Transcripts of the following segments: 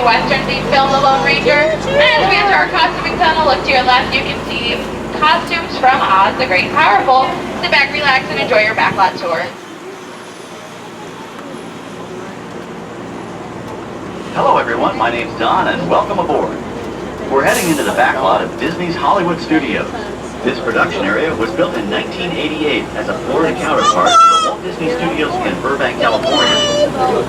Western-themed film, The Lone Ranger. As we enter our costuming tunnel, look to your left, you can see costumes from Oz the Great and Powerful. Sit back, relax, and enjoy your Backlot tour. Hello everyone, my name's Don and welcome aboard. We're heading into the backlot of Disney's Hollywood Studios. This production area was built in 1988 as a Florida counterpart to the Walt Disney Studios in Burbank, California.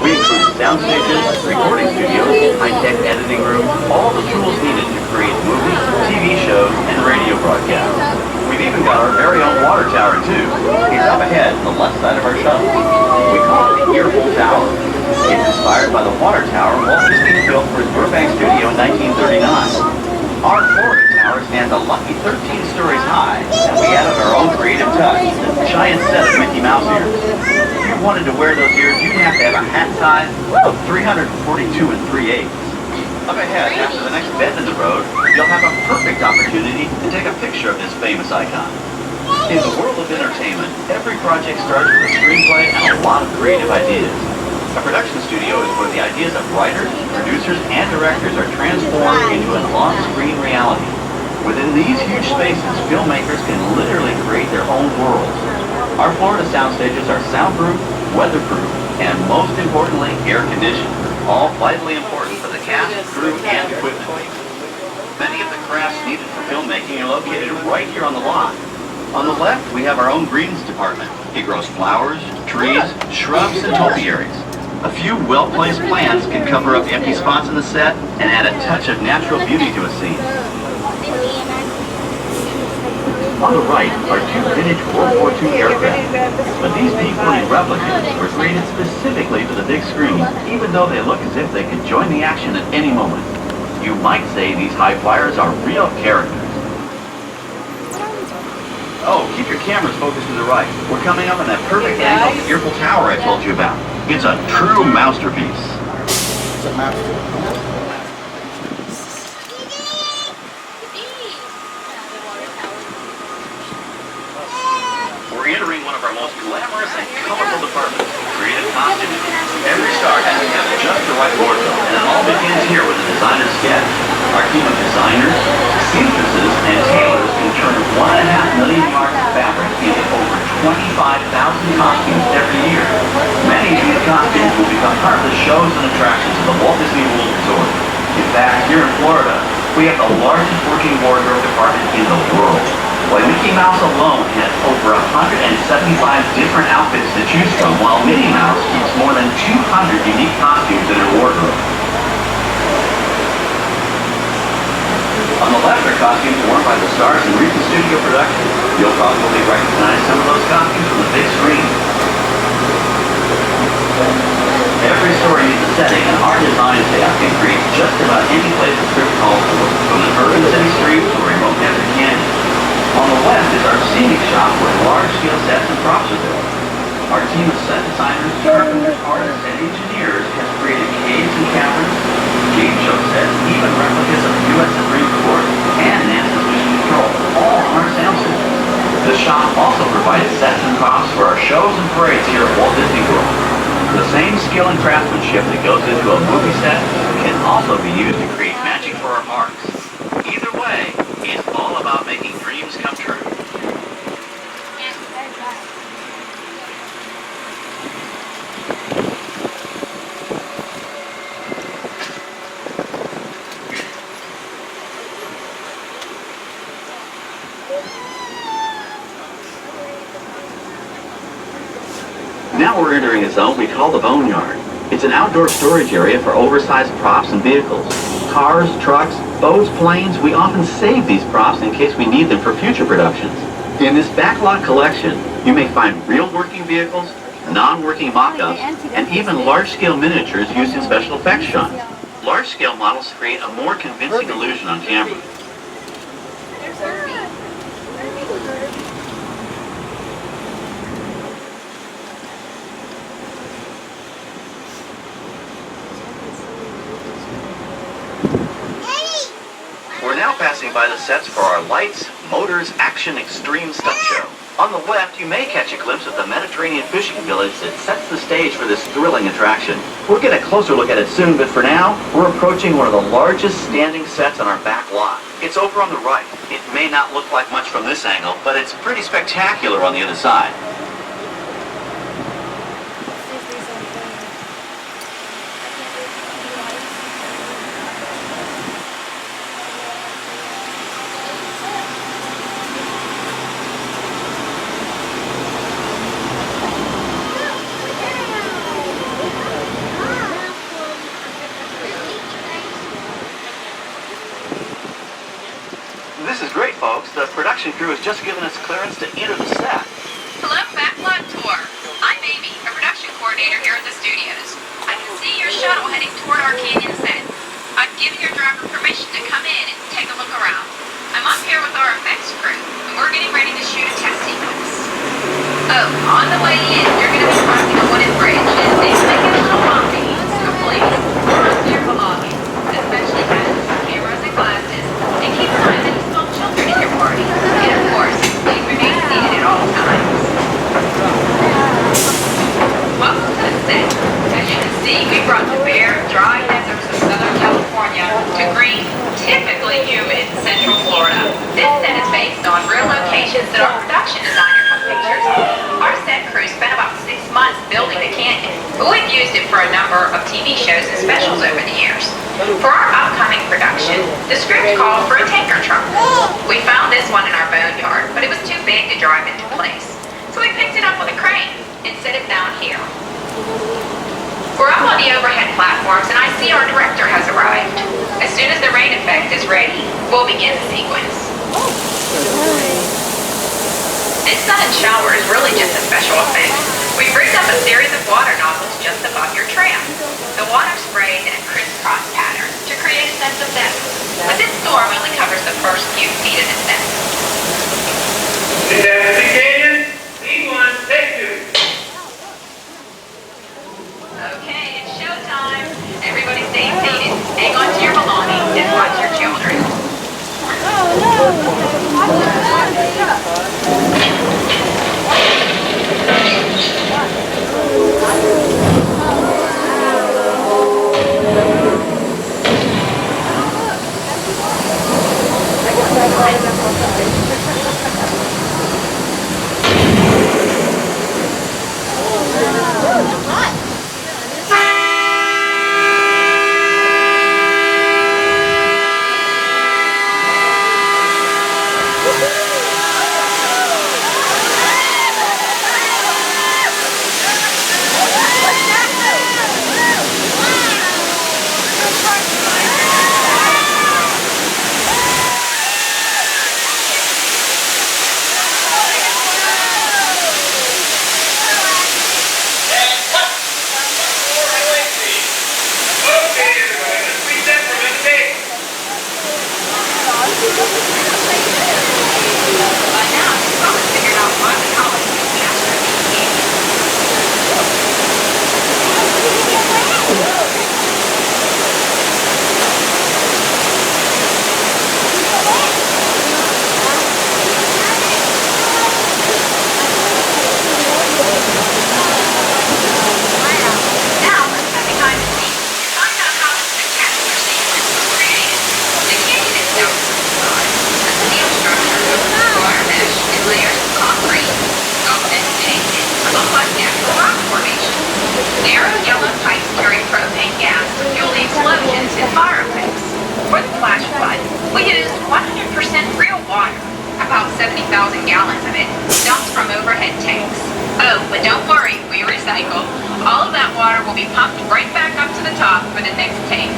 We include sound stages, recording studios, high-tech editing rooms, all the tools needed to create movies, TV shows, and radio broadcasts. We've even got our very own water tower too. It's up ahead on the left side of our shuttle. We call it the Earful Tower. It's inspired by the water tower Walt Disney built for his Burbank studio in 1939. Our Florida tower stands a lucky 13 stories high, and we added our own creative touch, a giant set of Mickey Mouse ears. If you wanted to wear those ears, you'd have to have a hat size of 342 3/8. Up ahead, after the next bend in the road, you'll have a perfect opportunity to take a picture of this famous icon. In the world of entertainment, every project starts with a screenplay and a lot of creative ideas. A production studio is where the ideas of writers, producers, and directors are transformed into an on-screen reality. Within these huge spaces, filmmakers can literally create their own worlds. Our Florida sound stages are soundproof, weatherproof, and most importantly, air-conditioned, all vitally important for the cast, crew, and equipment. Many of the crafts needed for filmmaking are located right here on the lot. On the left, we have our own greens department. It grows flowers, trees, shrubs, and topiaries. A few well-placed plants can cover up empty spots in the set and add a touch of natural beauty to a scene. On the right are two vintage World War II aircraft, but these P-40 replicas were created specifically for the big screen, even though they look as if they could join the action at any moment. You might say these high flyers are real characters. Oh, keep your cameras focused to the right. We're coming up on that perfect angle of the Earful Tower I told you about. It's a true masterpiece. It's a masterpiece. We're entering one of our most glamorous and colorful departments, creative costumes. Every star has to have just the right wardrobe, and it all begins here with a designer's sketch. Our team of designers, seamstresses, and tailors can turn 1.5 million yards of fabric into over 25,000 costumes every year. Many of these costumes will become part of the shows and attractions of the Walt Disney World Resort. In fact, here in Florida, we have the largest working wardrobe department in the world. Why, Mickey Mouse alone has over 175 different outfits to choose from, while Minnie Mouse keeps more than 200 unique costumes in her wardrobe. On the left are costumes worn by the stars in recent studio productions. You'll probably recognize some of those costumes from the big screen. Every story needs a setting, and our design staff can create just about any place the script calls for, from an urban city street to a remote desert canyon. On the left is our scenic shop where large-scale sets and props are built. Our team of set designers, carpenters, artists, and engineers has created caves and caverns, game show sets, even replicas of the U.S. Supreme Court and NASA's Mission Control, all on our sound systems. The shop also provides sets and props for our shows and parades here at Walt Disney World. The same skill and craftsmanship that goes into a movie set can also be used to create magic for our parks. Either way, it's all about making dreams come true. Now we're entering a zone we call the Boneyard. It's an outdoor storage area for oversized props and vehicles. Cars, trucks, boats, planes, we often save these props in case we need them for future productions. In this backlot collection, you may find real working vehicles, non-working mock-ups, and even large-scale miniatures used in special effects shots. Large-scale models create a more convincing illusion on camera. We're now passing by the sets for our Lights, Motors, Action Extreme Stunt Show. On the left, you may catch a glimpse of the Mediterranean fishing village that sets the stage for this thrilling attraction. We'll get a closer look at it soon, but for now, we're approaching one of the largest standing sets on our back lot. It's over on the right. It may not look like much from this angle, but it's pretty spectacular on the other side. This is great, folks. The production crew has just given us clearance to enter the set. Hello, Backlot Tour. I'm Amy, a production coordinator here at the studios. I can see your shuttle heading toward our canyon set. I've given your driver permission to come in and take a look around. I'm up here with our effects crew, and we're getting ready to shoot a test sequence. Oh, on the way in, you're going to be crossing a wooden bridge, and things may get a little bumpy, so please, hold on to your belongings, especially hats, cameras, and glasses, and keep an eye on any small children in your party. And of course, please remain seated at all times. Welcome to the set. As you can see, we brought the bare, dry deserts of Southern California to green, typically humid Central Florida. This set is based on real locations that our production designer took pictures of. Our set crew spent about 6 months building the canyon, but we've used it for a number of TV shows and specials over the years. For our upcoming production, the script called for a tanker truck. We found this one in our boneyard, but it was too big to drive into place. So we picked it up with a crane and set it down here. We're up on the overhead platforms, and I see our director has arrived. As soon as the rain effect is ready, we'll begin the sequence. This sudden shower is really just a special effect. We've rigged up a series of water nozzles just above your tram. The water sprays in a crisscross pattern to create a sense of depth, but this storm only covers the first few feet of the set. Identification, C1, take 2. Okay, it's showtime. Everybody stay seated. Hang on to your belongings and watch your children. About 70,000 gallons of it, dumped from overhead tanks. Oh, but don't worry, we recycle. All of that water will be pumped right back up to the top for the next tank.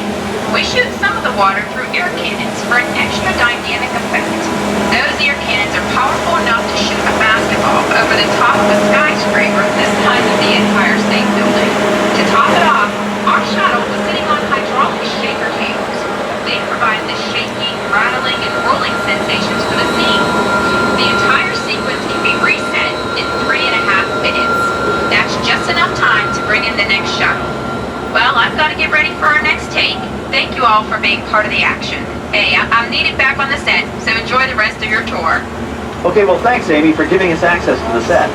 We shoot some of the water through air cannons for an extra dynamic effect. Those air cannons are powerful enough to shoot a basketball over the top of a skyscraper the size of the Empire State Building. To top it off, our shuttle was sitting on hydraulic shaker tables. They provide the shaking, rattling, and rolling sensations for the scene. The entire sequence can be reset in 3.5 minutes. That's just enough time to bring in the next shuttle. Well, I've got to get ready for our next take. Thank you all for being part of the action. Hey, I'm needed back on the set, so enjoy the rest of your tour. Okay, well, thanks, Amy, for giving us access to the set.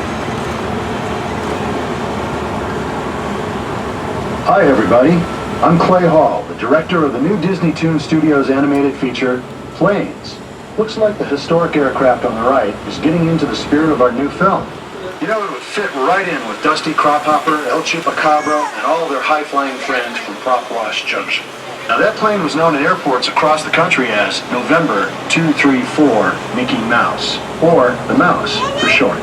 Hi, everybody. I'm Clay Hall, the director of the new Disney Toon Studios animated feature, Planes. Looks like the historic aircraft on the right is getting into the spirit of our new film. You know, it would fit right in with Dusty Crophopper, El Chupacabra, and all their high-flying friends from Prop Wash Junction. Now, that plane was known in airports across the country as November 234 Mickey Mouse, or the Mouse for short.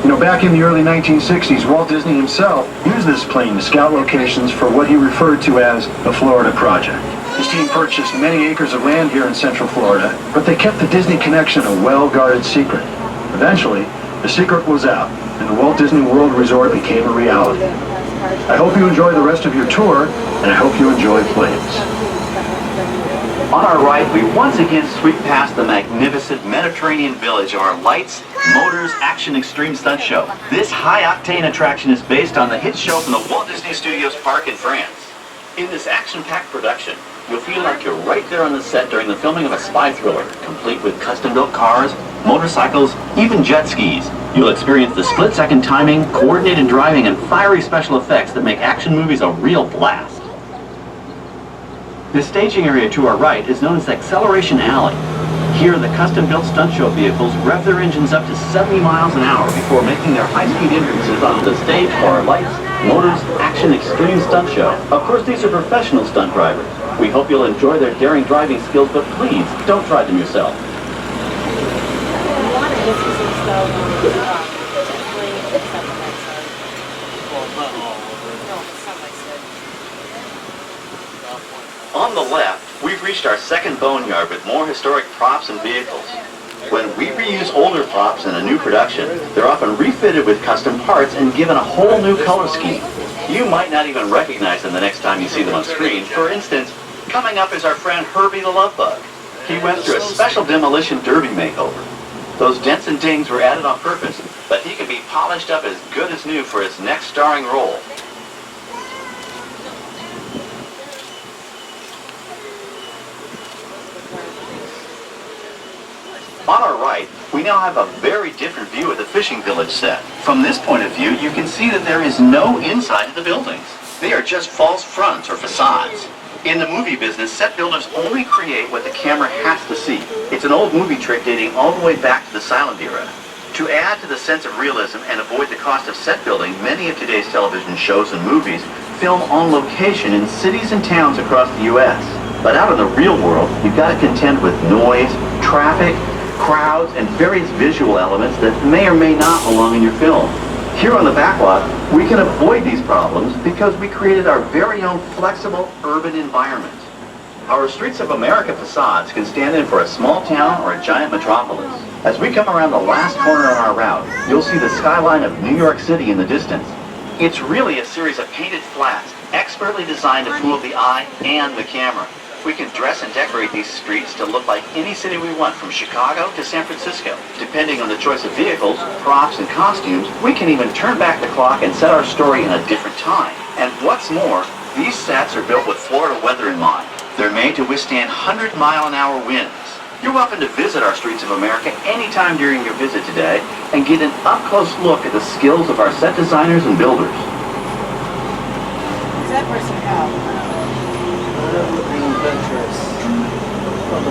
You know, back in the early 1960s, Walt Disney himself used this plane to scout locations for what he referred to as the Florida Project. His team purchased many acres of land here in Central Florida, but they kept the Disney connection a well-guarded secret. Eventually, the secret was out, and the Walt Disney World Resort became a reality. I hope you enjoy the rest of your tour, and I hope you enjoy Planes. On our right, we once again sweep past the magnificent Mediterranean village of our Lights, Motors, Action Extreme Stunt Show. This high-octane attraction is based on the hit show from the Walt Disney Studios Park in France. In this action-packed production, you'll feel like you're right there on the set during the filming of a spy thriller, complete with custom-built cars, motorcycles, even jet skis. You'll experience the split-second timing, coordinated driving, and fiery special effects that make action movies a real blast. The staging area to our right is known as Acceleration Alley. Here, the custom-built stunt show vehicles rev their engines up to 70 miles an hour before making their high-speed entrances onto the stage for our Lights, Motors, Action Extreme Stunt Show. Of course, these are professional stunt drivers. We hope you'll enjoy their daring driving skills, but please, don't try them yourself. On the left, we've reached our second boneyard with more historic props and vehicles. When we reuse older props in a new production, they're often refitted with custom parts and given a whole new color scheme. You might not even recognize them the next time you see them on screen. For instance, coming up is our friend Herbie the Love Bug. He went through a special demolition derby makeover. Those dents and dings were added on purpose, but he could be polished up as good as new for his next starring role. On our right, we now have a very different view of the fishing village set. From this point of view, you can see that there is no inside of the buildings. They are just false fronts or facades. In the movie business, set builders only create what the camera has to see. It's an old movie trick dating all the way back to the silent era. To add to the sense of realism and avoid the cost of set building, many of today's television shows and movies film on location in cities and towns across the U.S. But out in the real world, you've got to contend with noise, traffic, crowds, and various visual elements that may or may not belong in your film. Here on the Backlot, we can avoid these problems because we created our very own flexible urban environment. Our Streets of America facades can stand in for a small town or a giant metropolis. As we come around the last corner on our route, you'll see the skyline of New York City in the distance. It's really a series of painted flats, expertly designed to fool the eye and the camera. We can dress and decorate these streets to look like any city we want, from Chicago to San Francisco. Depending on the choice of vehicles, props, and costumes, we can even turn back the clock and set our story in a different time. And what's more, these sets are built with Florida weather in mind. They're made to withstand 100-mile-an-hour winds. You're welcome to visit our Streets of America anytime during your visit today and get an up-close look at the skills of our set designers and builders. Does that person have? Adventurous. From the